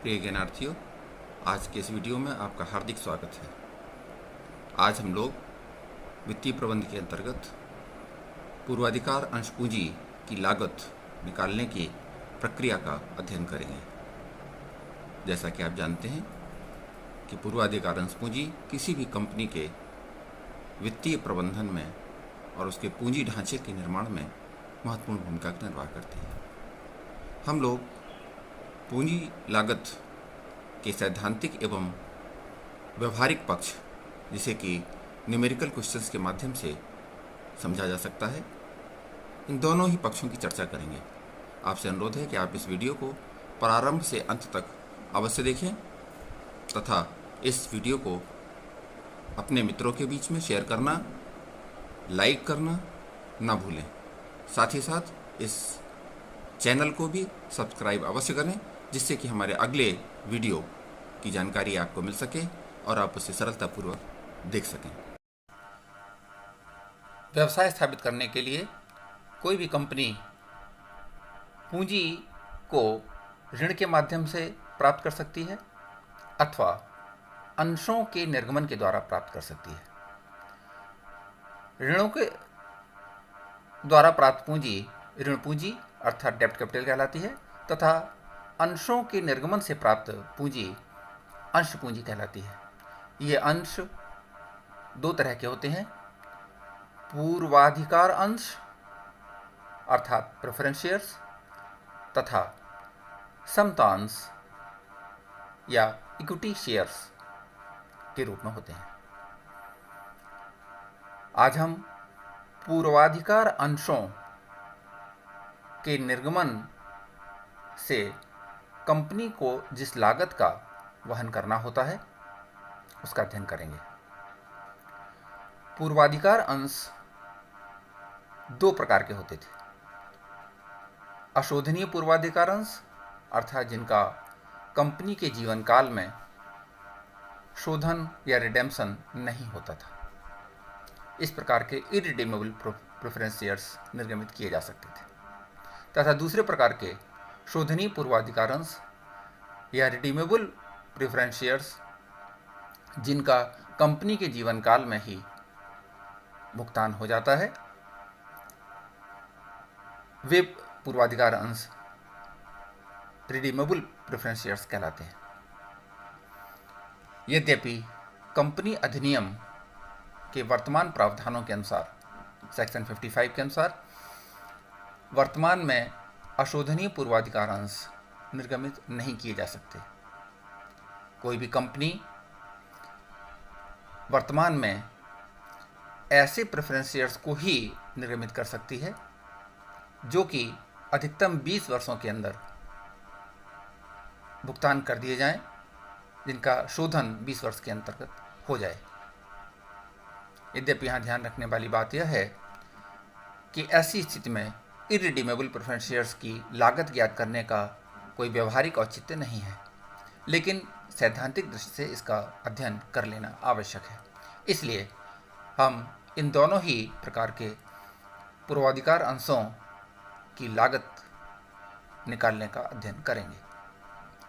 प्रिय ज्ञानार्थियों, आज के इस वीडियो में आपका हार्दिक स्वागत है। आज हम लोग वित्तीय प्रबंध के अंतर्गत पूर्वाधिकार अंश पूंजी की लागत निकालने की प्रक्रिया का अध्ययन करेंगे। जैसा कि आप जानते हैं कि पूर्वाधिकार अंश पूंजी किसी भी कंपनी के वित्तीय प्रबंधन में और उसके पूंजी ढांचे के निर्माण में महत्वपूर्ण भूमिका का निर्वाह करती है। हम लोग पूंजी लागत के सैद्धांतिक एवं व्यवहारिक पक्ष, जिसे कि न्यूमेरिकल क्वेश्चंस के माध्यम से समझा जा सकता है, इन दोनों ही पक्षों की चर्चा करेंगे। आपसे अनुरोध है कि आप इस वीडियो को प्रारंभ से अंत तक अवश्य देखें तथा इस वीडियो को अपने मित्रों के बीच में शेयर करना, लाइक करना ना भूलें। साथ ही साथ इस चैनल को भी सब्सक्राइब अवश्य करें, जिससे कि हमारे अगले वीडियो की जानकारी आपको मिल सके और आप उसे सरलतापूर्वक देख सकें। व्यवसाय स्थापित करने के लिए कोई भी कंपनी पूंजी को ऋण के माध्यम से प्राप्त कर सकती है अथवा अंशों के निर्गमन के द्वारा प्राप्त कर सकती है। ऋणों के द्वारा प्राप्त पूंजी ऋण पूंजी अर्थात डेब्ट कैपिटल कहलाती है तथा अंशों के निर्गमन से प्राप्त पूंजी अंश पूंजी कहलाती है। ये अंश दो तरह के होते हैं, पूर्वाधिकार अंश अर्थात प्रेफरेंस शेयर्स तथा समता अंश या इक्विटी शेयर्स के रूप में होते हैं। आज हम पूर्वाधिकार अंशों के निर्गमन से कंपनी को जिस लागत का वहन करना होता है उसका अध्ययन करेंगे। पूर्वाधिकार अंश दो प्रकार के होते थे। अशोधनीय पूर्वाधिकार अंश अर्थात जिनका कंपनी के जीवन काल में शोधन या रिडेम्पशन नहीं होता था, इस प्रकार के इरिडीमेबल प्रेफरेंस शेयर्स निर्गमित किए जा सकते थे। तथा दूसरे प्रकार के शोधनीय पूर्वाधिकार अंश या रिडीमेबल प्रेफरेंस शेयर्स जिनका कंपनी के जीवन काल में ही भुगतान हो जाता है, वे पूर्वाधिकार अंश रिडीमेबल प्रेफरेंस शेयर्स कहलाते हैं। यद्यपि कंपनी अधिनियम के वर्तमान प्रावधानों के अनुसार सेक्शन 55 के अनुसार वर्तमान में अशोधनीय पूर्वाधिकार अंश निर्गमित नहीं किए जा सकते। कोई भी कंपनी वर्तमान में ऐसे प्रेफरेंस शेयर्स को ही निर्गमित कर सकती है जो कि अधिकतम 20 वर्षों के अंदर भुगतान कर दिए जाएं, जिनका शोधन 20 वर्ष के अंतर्गत हो जाए। यद्यपि यहाँ ध्यान रखने वाली बात यह है कि ऐसी स्थिति में इरिडीमेबल प्रेफरेंस शेयर्स की लागत ज्ञात करने का कोई व्यवहारिक औचित्य नहीं है, लेकिन सैद्धांतिक दृष्टि से इसका अध्ययन कर लेना आवश्यक है। इसलिए हम इन दोनों ही प्रकार के पूर्वाधिकार अंशों की लागत निकालने का अध्ययन करेंगे।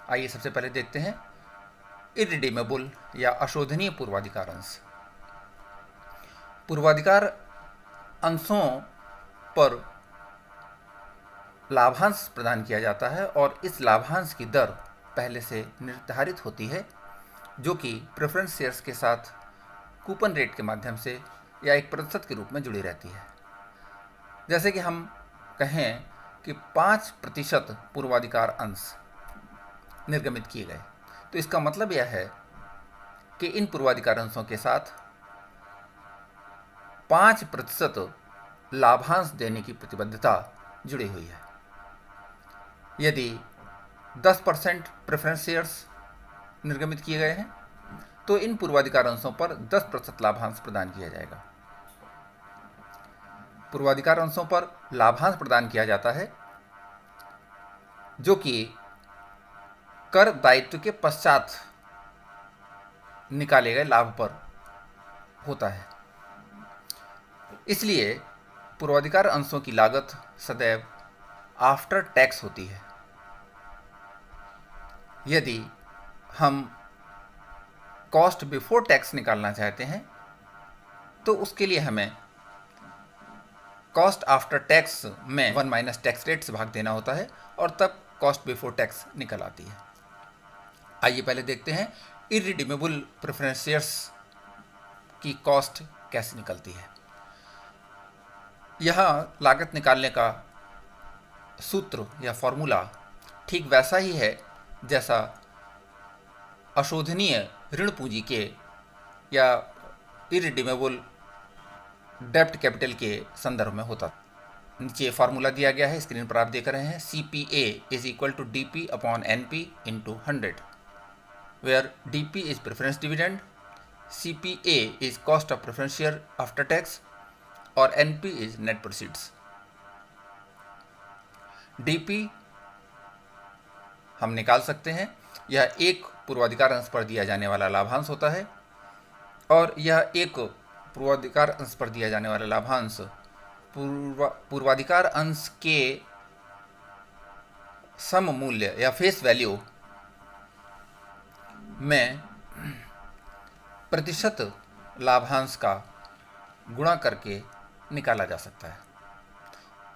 आइए सबसे पहले देखते हैं इरिडीमेबल या अशोधनीय पूर्वाधिकार अंश। पूर्वाधिकार अंशों पर लाभांश प्रदान किया जाता है और इस लाभांश की दर पहले से निर्धारित होती है, जो कि प्रेफरेंस शेयर्स के साथ कूपन रेट के माध्यम से या एक प्रतिशत के रूप में जुड़ी रहती है। जैसे कि हम कहें कि 5% पूर्वाधिकार अंश निर्गमित किए गए, तो इसका मतलब यह है कि इन पूर्वाधिकार अंशों के साथ 5% लाभांश देने की प्रतिबद्धता जुड़ी हुई है। यदि 10% प्रेफरेंस शेयर्स निर्गमित किए गए हैं तो इन पूर्वाधिकार अंशों पर 10% लाभांश प्रदान किया जाएगा। पूर्वाधिकार अंशों पर लाभांश प्रदान किया जाता है जो कि कर दायित्व के पश्चात निकाले गए लाभ पर होता है। इसलिए पूर्वाधिकार अंशों की लागत सदैव आफ्टर टैक्स होती है। यदि हम कॉस्ट बिफोर टैक्स निकालना चाहते हैं तो उसके लिए हमें कॉस्ट आफ्टर टैक्स में 1 माइनस टैक्स रेट से भाग देना होता है और तब कॉस्ट बिफोर टैक्स निकल आती है। आइए पहले देखते हैं इररिडीमेबल प्रेफरेंस शेयर्स की कॉस्ट कैसे निकलती है। यहाँ लागत निकालने का सूत्र या फॉर्मूला ठीक वैसा ही है जैसा अशोधनीय ऋण पूंजी के या इररिडीमेबल डेब्ट कैपिटल के संदर्भ में होता। नीचे फार्मूला दिया गया है, स्क्रीन पर आप देख रहे हैं। CPA is equal to DP upon NP into 100, where DP is preference dividend, CPA is cost of preference share after tax और NP is net proceeds. DP हम निकाल सकते हैं, यह एक पूर्वाधिकार अंश पर दिया जाने वाला लाभांश होता है और यह एक पूर्वाधिकार अंश पर दिया जाने वाला लाभांश पूर्वाधिकार अंश के सम मूल्य या फेस वैल्यू में प्रतिशत लाभांश का गुणा करके निकाला जा सकता है।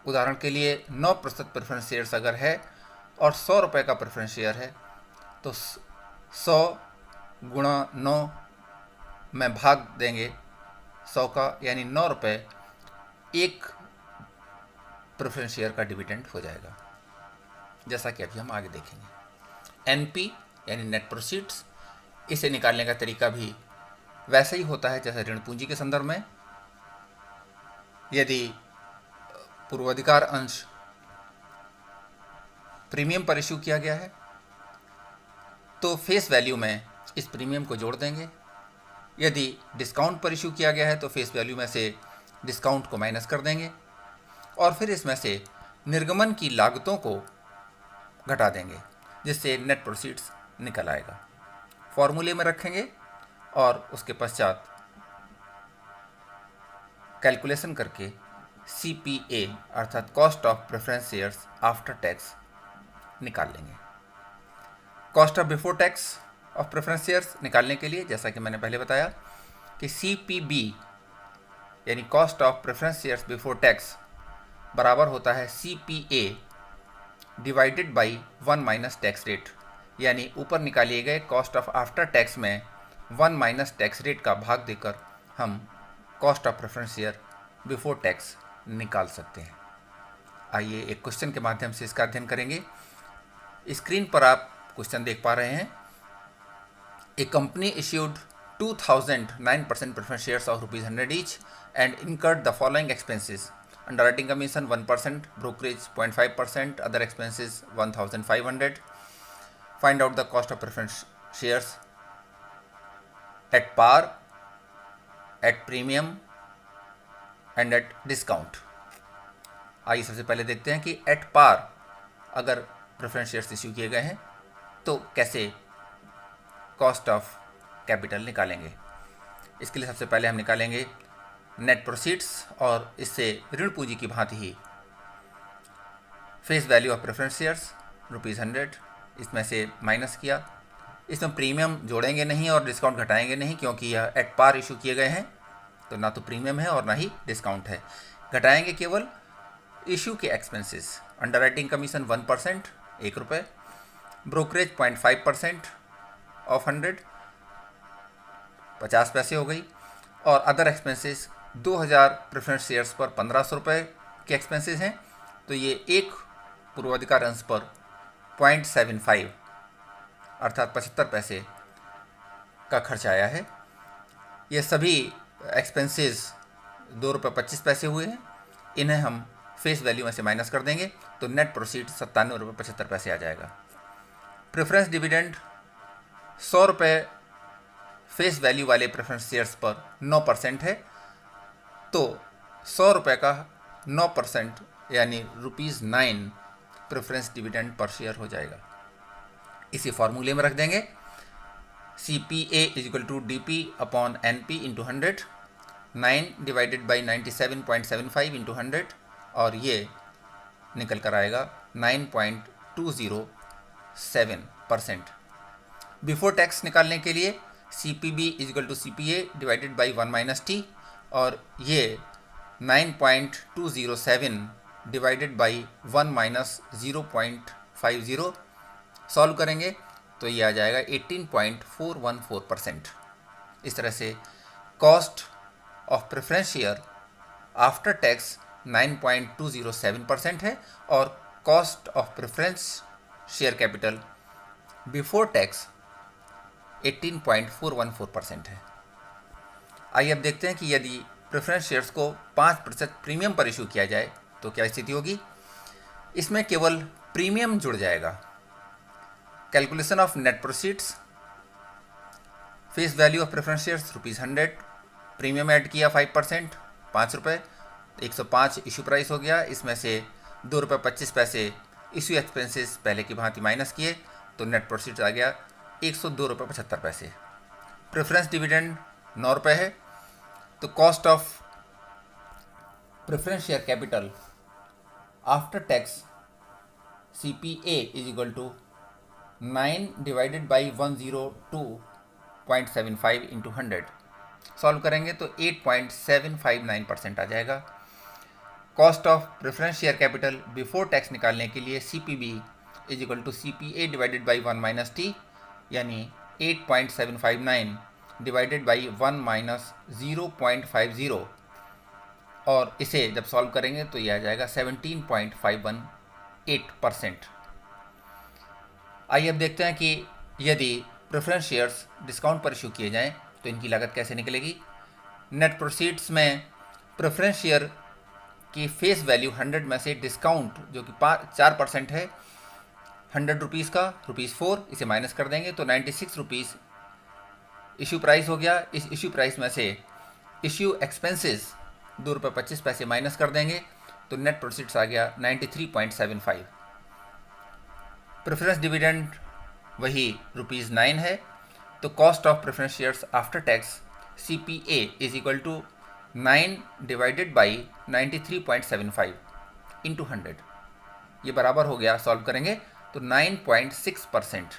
उदाहरण के लिए 9% प्रेफरेंस शेयर्स अगर है और 100 रुपये का प्रेफरेंस शेयर है तो 100 गुणा 9 में भाग देंगे 100 का, यानी 9 रुपये एक प्रेफरेंस शेयर का डिविडेंड हो जाएगा, जैसा कि अभी हम आगे देखेंगे। NP यानी नेट प्रोसीड्स, इसे निकालने का तरीका भी वैसे ही होता है जैसे ऋण पूंजी के संदर्भ में। यदि पूर्वाधिकार अंश प्रीमियम पर इश्यू किया गया है तो फेस वैल्यू में इस प्रीमियम को जोड़ देंगे। यदि डिस्काउंट पर इश्यू किया गया है तो फेस वैल्यू में से डिस्काउंट को माइनस कर देंगे और फिर इसमें से निर्गमन की लागतों को घटा देंगे, जिससे नेट प्रोसीड्स निकल आएगा। फॉर्मूले में रखेंगे और उसके पश्चात कैलकुलेशन करके CPA अर्थात cost of preference shares after tax निकाल लेंगे। Cost of before tax of preference shares निकालने के लिए जैसा कि मैंने पहले बताया कि CPB यानी cost of preference shares before tax बराबर होता है CPA divided by 1 minus tax rate, यानी ऊपर निकालिए गए कॉस्ट ऑफ आफ्टर टैक्स में 1 माइनस टैक्स रेट का भाग देकर हम cost of preference share before tax निकाल सकते हैं। आइए एक क्वेश्चन के माध्यम से इसका अध्ययन करेंगे। स्क्रीन पर आप क्वेश्चन देख पा रहे हैं। A company issued 2,009% preference shares of ₹100 each and incurred the following expenses: underwriting commission 1%, brokerage 0.5%, other expenses 1,500. Find out the cost of preference shares at par, at premium and at discount. आइए सबसे पहले देखते हैं कि at par अगर preference shares issue किए गए हैं तो कैसे कॉस्ट ऑफ कैपिटल निकालेंगे। इसके लिए सबसे पहले हम निकालेंगे नेट प्रोसीड्स और इससे ऋण पूंजी की भांति ही face value of preference shares ₹100, इसमें से माइनस किया। इसमें प्रीमियम जोड़ेंगे नहीं और डिस्काउंट घटाएंगे नहीं, क्योंकि यह एट पार इशू किए गए हैं तो ना तो प्रीमियम है और ना ही डिस्काउंट है। घटाएंगे केवल इशू के expenses. Underwriting commission 1% ₹1, brokerage 0.5% of 100 50 पैसे हो गई, और अदर एक्सपेंसेस 2000 प्रेफरेंस शेयर्स पर 1500 रुपये के एक्सपेंसेस हैं, तो ये एक पूर्वाधिकार अंश पर 0.75 अर्थात 75 पैसे का खर्च आया है। ये सभी एक्सपेंसेस ₹2.25 हुए हैं। इन्हें हम फेस वैल्यू में से माइनस कर देंगे तो नेट प्रोसीड ₹97.75 आ जाएगा। प्रेफरेंस डिविडेंड 100 रुपये फेस वैल्यू वाले प्रेफरेंस शेयर्स पर 9% है, तो 100 रुपये का 9% यानी ₹9 प्रेफरेंस डिविडेंड पर शेयर हो जाएगा। इसी फॉर्मूले में रख देंगे CPA = DP upon NP into 100, 9 divided by 97.75 into 100, और ये निकल कर आएगा 9.207 8%। बिफोर टैक्स निकालने के लिए CPB is equal to CPA divided by 1 minus T, और ये 9.207 डिवाइडेड बाई 1 माइनस 0.50 सॉल्व करेंगे तो ये आ जाएगा 18.414%। इस तरह से cost of preference share after tax 9.207% है और cost of preference share capital before tax 18.414% है। आइए अब देखते हैं कि यदि प्रेफरेंस शेयर्स को 5% प्रीमियम पर इशू किया जाए तो क्या स्थिति होगी। इसमें केवल प्रीमियम जुड़ जाएगा। Calculation of net proceeds, face value of preference shares ₹100, premium add किया 5% ₹5, 105 इशू प्राइस हो गया। इसमें से ₹2.25 इशू एक्सपेंसेस पहले की भांति माइनस किए तो नेट प्रोसीड्स आ गया ₹102.75। प्रेफरेंस डिविडेंड ₹9 है, तो cost of preference share capital after tax CPA is equal to 9 divided by 102.75 into 100 solve करेंगे तो 8.759% आ जाएगा। Cost of preference share capital before tax निकालने के लिए CPB is equal to CPA divided by 1 minus T, यानी 8.759 divided by 1 minus 0.50, और इसे जब सॉल्व करेंगे तो यह आ जाएगा 17.518%। आइए अब देखते हैं कि यदि प्रेफरेंस शेयर्स डिस्काउंट पर इशू किए जाएं तो इनकी लागत कैसे निकलेगी। नेट प्रोसीड्स में प्रेफरेंस शेयर की फेस वैल्यू 100 में से डिस्काउंट जो कि 4% है, ₹100 का ₹4, इसे माइनस कर देंगे तो ₹96 इशू प्राइस हो गया। इस इशू प्राइस में से इशू एक्सपेंसेस ₹2.25 माइनस कर देंगे तो नेट प्रोसीड्स आ गया 93.75। प्रेफरेंस डिविडेंड वही ₹9 है, तो cost of preference shares after tax CPA is equal to 9 divided by 93.75 into 100, ये बराबर हो गया, सॉल्व करेंगे तो 9.6%।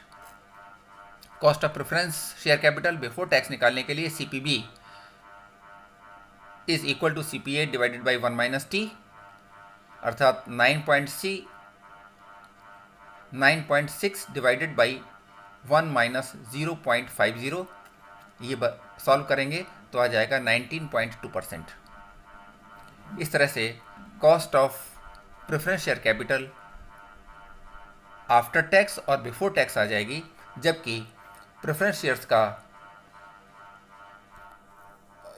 Cost of preference share capital before tax निकालने के लिए CPB is equal to CPA divided by 1 minus T, अर्थात 9.6 डिवाइडेड बाई 1 माइनस 0.50, ये सॉल्व करेंगे तो आ जाएगा 19.2%। इस तरह से cost of preference share capital after tax और बिफोर टैक्स आ जाएगी, जबकि प्रेफरेंस शेयर्स का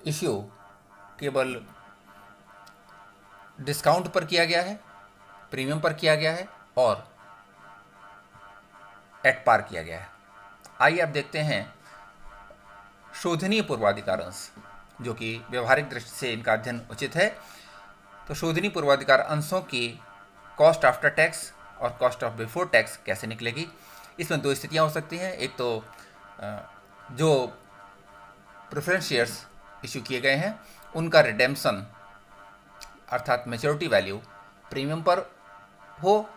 इश्यू केवल डिस्काउंट पर किया गया है, प्रीमियम पर किया गया है और एट पार किया गया है। आइए अब देखते हैं शोधनीय पूर्वाधिकार अंश, जो कि व्यवहारिक दृष्टि से इनका अध्ययन उचित है। तो शोधनीय पूर्वाधिकार अंशों की कॉस्ट आफ्टर टैक्स और कॉस्ट ऑफ बिफोर टैक्स कैसे निकलेगी। इसमें दो स्थितियां हो सकती हैं। एक तो जो प्रेफरेंस शेयर्स इशू किए गए हैं उनका रिडेम्पशन अर्थात मैच्योरिटी वैल्यू प्रीमियम पर हो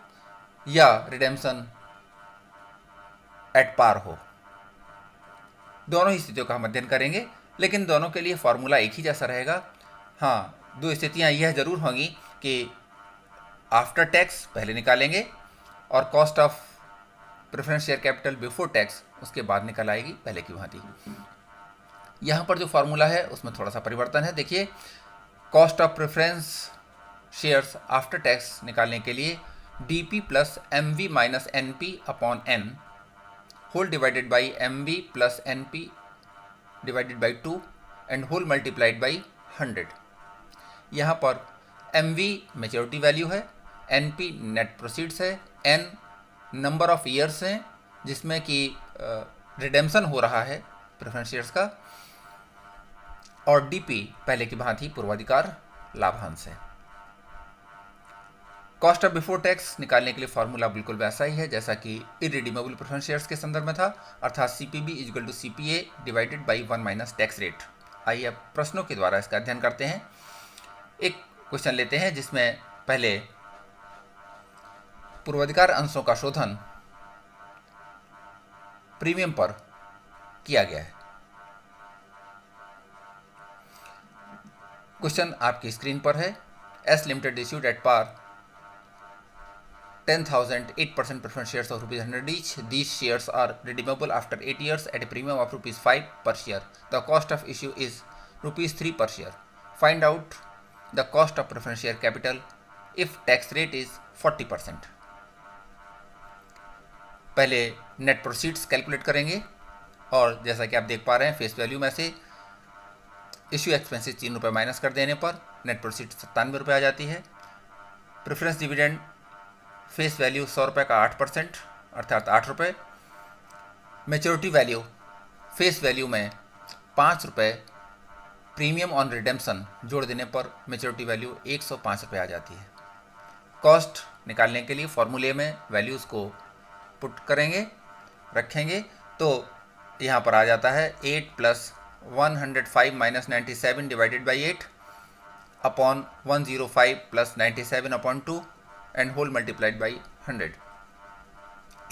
या रिडेम्पशन एट पार हो, दोनों ही स्थितियों का हम अध्ययन करेंगे, लेकिन दोनों के लिए फॉर्मूला एक ही जैसा रहेगा। हाँ, दो स्थितियाँ यह जरूर होंगी कि आफ्टर टैक्स पहले निकालेंगे और cost of preference share capital before tax उसके बाद निकल आएगी पहले की भांति। यहाँ पर जो फार्मूला है उसमें थोड़ा सा परिवर्तन है। देखिए, cost of preference shares after tax निकालने के लिए DP plus MV minus NP upon N whole divided by MV plus NP divided by 2 and whole multiplied by 100। यहाँ पर MV मैच्योरिटी वैल्यू है, NP नेट प्रोसीड्स है, N number of years हैं जिसमें कि रिडेम्पशन हो रहा है प्रेफरेंस शेयर्स का, और DP पहले की भांति पूर्वाधिकार लाभांश है। कॉस्ट ऑफ बिफोर टैक्स निकालने के लिए फॉर्मूला बिल्कुल वैसा ही है जैसा कि इररिडीमेबल प्रेफरेंस शेयर्स के संदर्भ में था, अर्थात CPB is equal to CPA divided by 1 minus tax rate. आइए अब प्रश्नों के द्वारा इसका अध्ययन करते हैं। एक क्वेश्चन लेते हैं जिसमें पहले पूर्वाधिकार अंशों का शोधन प्रीमियम पर किया गया है। क्वेश्चन आपकी स्क्रीन पर है। S limited issued at par 10,000 8% preference shares of rupees 100 each. These shares are redeemable after 8 years at a premium of rupees 5 per share. The cost of issue is rupees 3 per share. Find out the cost of preference share capital if tax rate is 40%. पहले net proceeds calculate करेंगे और जैसा कि आप देख पा रहे हैं फेस वैल्यू में से इश्यू एक्सपेंसेस 3 रुपये माइनस कर देने पर नेट प्रोसीड 97 रुपये आ जाती है। प्रेफरेंस डिविडेंड फेस वैल्यू 100 रुपये का 8% अर्थात 8 रुपये। मेच्योरिटी वैल्यू फेस वैल्यू में 5 रुपये प्रीमियम ऑन रिडेम्पशन जोड़ देने पर मेच्योरिटी वैल्यू 105 रुपये आ जाती है। कॉस्ट निकालने के लिए फॉर्मूले में वैल्यूज़ को पुट करेंगे रखेंगे तो यहाँ पर आ जाता है 8 + 105 - 97 divided by 8 upon 105 + 97 upon 2 and whole multiplied by 100।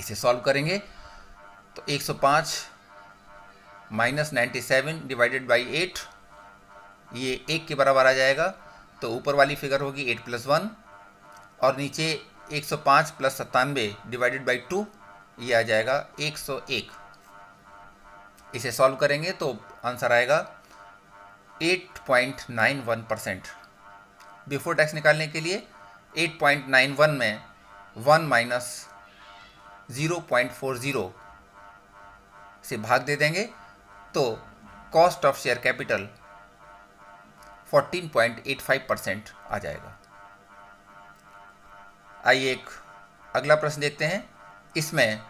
इसे सॉल्व करेंगे तो 105 - 97 डिवाइडेड बाई 8 ये 1 के बराबर आ जाएगा। तो ऊपर वाली फिगर होगी 8 + 1 और नीचे 105 + 97 डिवाइडेड बाई 2 ये आ जाएगा 101। इसे सॉल्व करेंगे तो आंसर आएगा 8.91%। बिफोर टैक्स निकालने के लिए 8.91 में 1 - 0.40 से भाग दे देंगे तो कॉस्ट ऑफ शेयर कैपिटल 14.85% आ जाएगा। आइए एक अगला प्रश्न देखते हैं। इसमें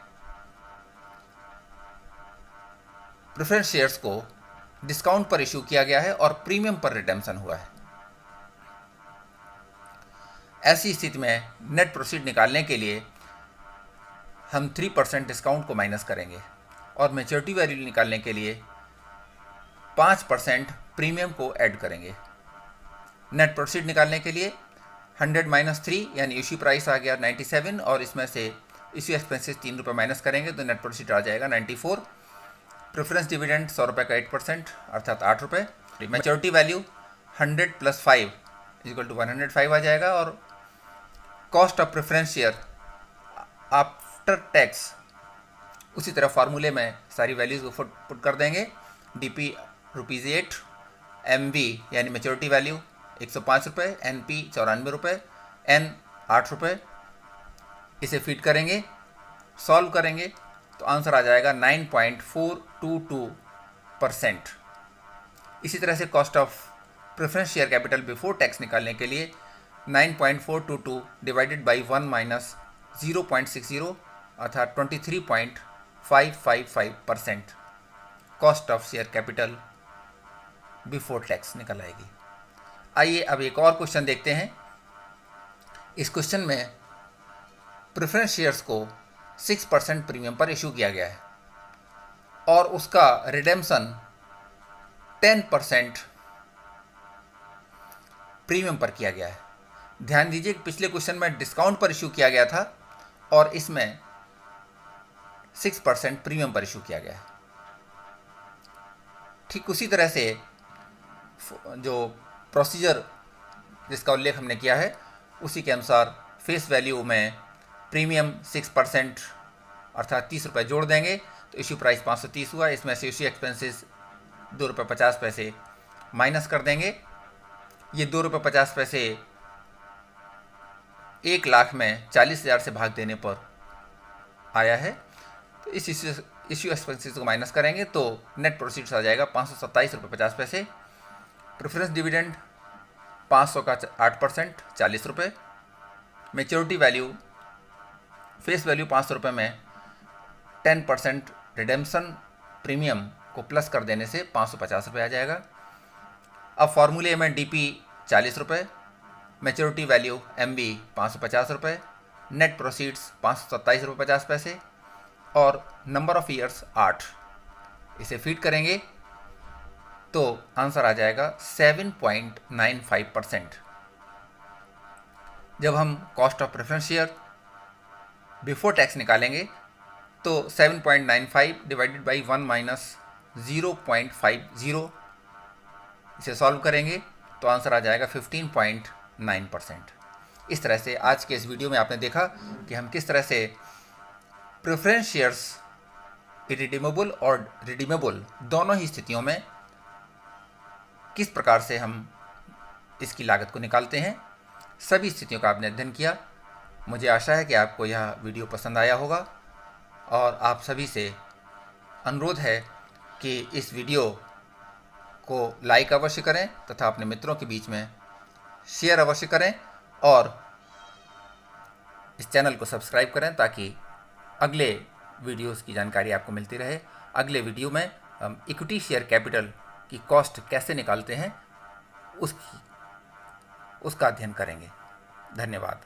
प्रेफरेंस शेयर्स को डिस्काउंट पर इशू किया गया है और प्रीमियम पर रिडेम्पशन हुआ है। ऐसी स्थिति में नेट प्रोसीड निकालने के लिए हम 3% डिस्काउंट को माइनस करेंगे और मैच्योरिटी वैल्यू निकालने के लिए 5% प्रीमियम को ऐड करेंगे। नेट प्रोसीड निकालने के लिए 100 - 3 यानी इश्यू प्राइस आ गया 97 और इसमें से इश्यू एक्सपेंसेस 3 रुपये माइनस करेंगे तो नेट प्रोसीड आ जाएगा 94। प्रेफरेंस डिविडेंड 100 रुपये का 8% अर्थात 8 रुपये। मैच्योरिटी वैल्यू 100 + 5 = 105 आ जाएगा और cost of preference share after tax उसी तरह फार्मूले में सारी वैल्यूज़ को पुट कर देंगे। DP ₹8, MV यानी मैच्योरिटी वैल्यू 105 रुपये, NP 94 रुपये, N 8 रुपये। इसे फीड करेंगे सॉल्व करेंगे तो आंसर आ जाएगा 9.422%। इसी तरह से cost of preference share capital before tax निकालने के लिए 9.422 डिवाइडेड बाई 1 - 0.60 अर्थात 23.555% cost of share capital before tax निकल आएगी। आइए अब एक और क्वेश्चन देखते हैं। इस क्वेश्चन में प्रेफरेंस शेयर्स को 6% प्रीमियम पर इशू किया गया है और उसका रिडेम्पशन 10% प्रीमियम पर किया गया है। ध्यान दीजिए कि पिछले क्वेश्चन में डिस्काउंट पर इशू किया गया था और इसमें 6% प्रीमियम पर इशू किया गया है। ठीक उसी तरह से जो प्रोसीजर जिसका उल्लेख हमने किया है उसी के अनुसार फेस वैल्यू में प्रीमियम 6% अर्थात 30 रुपये जोड़ देंगे तो इश्यू प्राइस 530 हुआ। इसमें से इश्यू एक्सपेंसेस 2 रुपये 50 पैसे माइनस कर देंगे। ये 2 रुपये 50 पैसे 1 लाख में 40,000 से भाग देने पर आया है। तो इस इश्यू एक्सपेंसेस को माइनस करेंगे तो नेट प्रोसीड्स आ जाएगा 527 रुपये 50 पैसे। प्रेफरेंस डिविडेंड 500 का 8% 40 रुपये। मैच्योरिटी वैल्यू फेस वैल्यू 500 रुपये में 10% रिडेम्पशन प्रीमियम को प्लस कर देने से 550 रुपये आ जाएगा। अब फॉर्मूले में DP 40 रुपये, मैच्योरिटी वैल्यू MB 550 रुपये, नेट प्रोसीड्स 527 रुपये 50 पैसे और नंबर ऑफ ईयर्स 8। इसे फीड करेंगे तो आंसर आ जाएगा 7.95%। जब हम cost of preference share before tax निकालेंगे तो 7.95 डिवाइडेड बाई 1 माइनस 0.50, इसे सॉल्व करेंगे तो आंसर आ जाएगा 15.9%। इस तरह से आज के इस वीडियो में आपने देखा कि हम किस तरह से प्रेफरेंस शेयर्स इरिडीमेबल और रिडीमेबल दोनों ही स्थितियों में किस प्रकार से हम इसकी लागत को निकालते हैं। सभी स्थितियों का आपने अध्ययन किया। मुझे आशा है कि आपको यह वीडियो पसंद आया होगा और आप सभी से अनुरोध है कि इस वीडियो को लाइक अवश्य करें तथा अपने मित्रों के बीच में शेयर अवश्य करें और इस चैनल को सब्सक्राइब करें ताकि अगले वीडियोस की जानकारी आपको मिलती रहे। अगले वीडियो में हम इक्विटी शेयर कैपिटल की कॉस्ट कैसे निकालते हैं उसका अध्ययन करेंगे। धन्यवाद।